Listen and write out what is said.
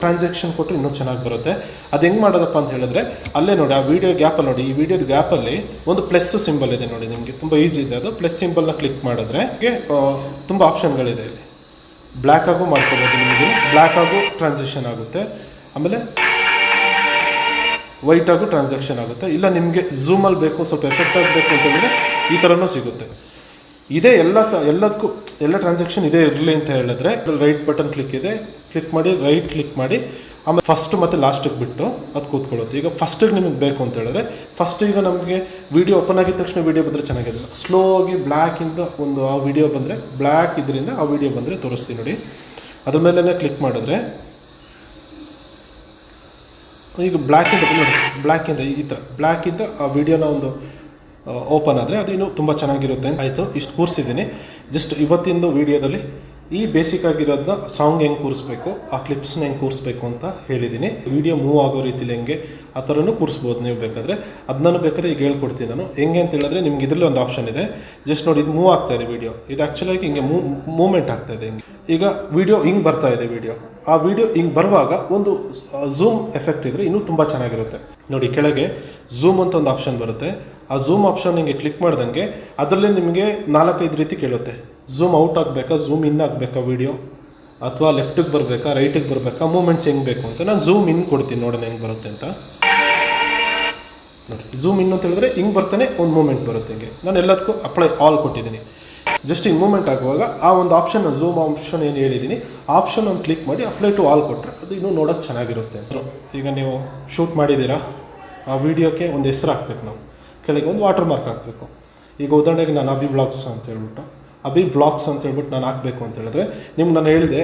Transaction ಕೊಟ್ಟರೆ ಇನ್ನೂ ಚೆನ್ನಾಗಿ ಬರುತ್ತೆ. ಅದು ಹೆಂಗೆ ಮಾಡೋದಪ್ಪ ಅಂತ ಹೇಳಿದ್ರೆ ಅಲ್ಲೇ ನೋಡಿ, ಆ ವಿಡಿಯೋ ಗ್ಯಾಪಲ್ಲಿ ನೋಡಿ, ಈ ವಿಡಿಯೋದ ಗ್ಯಾಪಲ್ಲಿ ಒಂದು ಪ್ಲಸ್ ಸಿಂಬಲ್ ಇದೆ ನೋಡಿ, ನಿಮಗೆ ತುಂಬ ಈಸಿ ಇದೆ. ಅದು ಪ್ಲಸ್ ಸಿಂಬಲ್ನ ಕ್ಲಿಕ್ ಮಾಡಿದ್ರೆ ತುಂಬ ಆಪ್ಷನ್ಗಳಿದೆ. ಇಲ್ಲಿ ಬ್ಲ್ಯಾಕ್ ಆಗು ಮಾಡ್ಕೋಬೋದು, ನಿಮಗೆ ಬ್ಲ್ಯಾಕ್ ಆಗು ಟ್ರಾನ್ಸಾಕ್ಷನ್ ಆಗುತ್ತೆ, ಆಮೇಲೆ ವೈಟ್ ಆಗು ಟ್ರಾನ್ಸಾಕ್ಷನ್ ಆಗುತ್ತೆ. ಇಲ್ಲ ನಿಮಗೆ ಝೂಮಲ್ಲಿ ಬೇಕು, ಸ್ವಲ್ಪ ಎಫೆಕ್ಟ್ ಆಗಬೇಕು ಅಂತ ಹೇಳಿದ್ರೆ ಈ ಥರನೂ ಸಿಗುತ್ತೆ. ಇದೇ ಎಲ್ಲದಕ್ಕೂ ಎಲ್ಲ ಟ್ರಾನ್ಸಾಕ್ಷನ್ ಇದೇ ಇರಲಿ ಅಂತ ಹೇಳಿದ್ರೆ ರೈಟ್ ಬಟನ್ ಕ್ಲಿಕ್ ಮಾಡಿ ರೈಟ್ ಕ್ಲಿಕ್ ಮಾಡಿ, ಆಮೇಲೆ ಫಸ್ಟ್ ಮತ್ತು ಲಾಸ್ಟಿಗೆ ಬಿಟ್ಟು ಅದು ಕೂತ್ಕೊಳ್ಳುತ್ತೆ. ಈಗ ಫಸ್ಟಿಗೆ ನಿಮಗೆ ಬೇಕು ಅಂತ ಹೇಳಿದ್ರೆ ಫಸ್ಟ್ ಈಗ ನಮಗೆ ವಿಡಿಯೋ ಓಪನ್ ಆಗಿದ ತಕ್ಷಣ ವಿಡಿಯೋ ಬಂದರೆ ಚೆನ್ನಾಗಿರಲ್ಲ, ಸ್ಲೋ ಆಗಿ ಬ್ಲ್ಯಾಕಿಂದ ಒಂದು ಆ ವಿಡಿಯೋ ಬಂದರೆ ಬ್ಲ್ಯಾಕ್ ಇದರಿಂದ ಆ ವಿಡಿಯೋ ಬಂದರೆ ತೋರಿಸ್ತೀನಿ ನೋಡಿ. ಅದ್ರ ಮೇಲೆ ಕ್ಲಿಕ್ ಮಾಡಿದ್ರೆ ಈಗ ಬ್ಲ್ಯಾಕಿಂದ ನೋಡಿ, ಬ್ಲ್ಯಾಕಿಂದ ಈ ಥರ ಬ್ಲ್ಯಾಕಿಂದ ಆ ವಿಡಿಯೋನ ಒಂದು ಓಪನ್ ಆದರೆ ಅದು ಇನ್ನೂ ತುಂಬ ಚೆನ್ನಾಗಿರುತ್ತೆ. ಆಯಿತು, ಇಷ್ಟು ಕೂರಿಸಿದ್ದೀನಿ. ಜಸ್ಟ್ ಇವತ್ತಿಂದು ವೀಡಿಯೋದಲ್ಲಿ ಈ ಬೇಸಿಕ್ ಆಗಿರೋದನ್ನ ಸಾಂಗ್ ಹೆಂಗೆ ಕೂರಿಸ್ಬೇಕು, ಆ ಕ್ಲಿಪ್ಸ್ನ ಹೆಂಗೆ ಕೂರಿಸ್ಬೇಕು ಅಂತ ಹೇಳಿದ್ದೀನಿ. ವಿಡಿಯೋ ಮೂವ್ ಆಗೋ ರೀತಿಲಿ ಹೆಂಗೆ ಆ ಥರನೂ ಕೂರಿಸ್ಬೋದು ನೀವು ಬೇಕಾದರೆ. ಅದನ್ನು ಬೇಕಾದ್ರೆ ಈಗ ಹೇಳ್ಕೊಡ್ತೀನಿ ನಾನು ಹೆಂಗೆ ಅಂತ ಹೇಳಿದ್ರೆ, ನಿಮ್ಗೆ ಇದರಲ್ಲಿ ಒಂದು ಆಪ್ಷನ್ ಇದೆ. ಜಸ್ಟ್ ನೋಡಿ, ಇದು ಮೂವ್ ಆಗ್ತಾಯಿದೆ ವಿಡಿಯೋ, ಇದು ಆ್ಯಕ್ಚುಲಾಗಿ ಹಿಂಗೆ ಮೂವ್ಮೆಂಟ್ ಆಗ್ತಾಯಿದೆ ಹಿಂಗೆ. ಈಗ ವಿಡಿಯೋ ಹಿಂಗೆ ಬರ್ತಾ ಇದೆ ವಿಡಿಯೋ, ಆ ವಿಡಿಯೋ ಹಿಂಗೆ ಬರುವಾಗ ಒಂದು ಝೂಮ್ ಎಫೆಕ್ಟ್ ಇದ್ದರೆ ಇನ್ನೂ ತುಂಬ ಚೆನ್ನಾಗಿರುತ್ತೆ. ನೋಡಿ, ಕೆಳಗೆ ಝೂಮ್ ಅಂತ ಒಂದು ಆಪ್ಷನ್ ಬರುತ್ತೆ. ಆ ಝೂಮ್ ಆಪ್ಷನ್ ಹಿಂಗೆ ಕ್ಲಿಕ್ ಮಾಡ್ದಂಗೆ ಅದರಲ್ಲಿ ನಿಮಗೆ 4-5 ರೀತಿ ಕೇಳುತ್ತೆ. ಝೂಮ್ ಔಟ್ ಆಗಬೇಕಾ, ಝೂಮ್ ಇನ್ ಆಗಬೇಕಾ ವಿಡಿಯೋ, ಅಥವಾ ಲೆಫ್ಟಿಗೆ ಬರಬೇಕಾ, ರೈಟಿಗೆ ಬರಬೇಕಾ, ಮೂಮೆಂಟ್ಸ್ ಹೆಂಗೆ ಬೇಕು ಅಂತ. ನಾನು ಝೂಮ್ ಇನ್ ಕೊಡ್ತೀನಿ, ನೋಡೋಣ ಹೆಂಗೆ ಬರುತ್ತೆ ಅಂತ. ನೋಡಿ, ಝೂಮ್ ಇನ್ ಅಂತ ಹೇಳಿದ್ರೆ ಹಿಂಗೆ ಬರ್ತಾನೆ ಒಂದು ಮೂಮೆಂಟ್ ಬರುತ್ತೆ. ಹಿಂಗೆ ನಾನು ಎಲ್ಲದಕ್ಕೂ ಅಪ್ಲೈ ಆಲ್ ಕೊಟ್ಟಿದ್ದೀನಿ. ಜಸ್ಟ್ ಹಿಂಗೆ ಮೂಮೆಂಟ್ ಆಗುವಾಗ ಆ ಒಂದು ಆಪ್ಷನ್, ಝೂಮ್ ಆಪ್ಷನ್ ಏನು ಹೇಳಿದ್ದೀನಿ, ಆಪ್ಷನ್ ಒಂದು ಕ್ಲಿಕ್ ಮಾಡಿ ಅಪ್ಲೈ ಟು ಆಲ್ ಕೊಟ್ಟರೆ ಅದು ಇನ್ನೂ ನೋಡೋಕ್ಕೆ ಚೆನ್ನಾಗಿರುತ್ತೆ. ಈಗ ನೀವು ಶೂಟ್ ಮಾಡಿದ್ದೀರಾ, ಆ ವಿಡಿಯೋಕ್ಕೆ ಒಂದು ಹೆಸರು ಹಾಕ್ಬೇಕು, ನಾವು ಕೆಳಗೆ ಒಂದು ವಾಟರ್ ಮಾರ್ಕ್ ಹಾಕಬೇಕು. ಈಗ ಉದಾಹರಣೆಗೆ ನಾನು ಅಭಿ ವ್ಲಾಗ್ಸ್ ಅಂತ ಹೇಳ್ಬಿಟ್ಟು ನಾನು ಹಾಕಬೇಕು ಅಂತ ಹೇಳಿದ್ರೆ ನಿಮ್ಗೆ ನಾನು ಹೇಳಿದೆ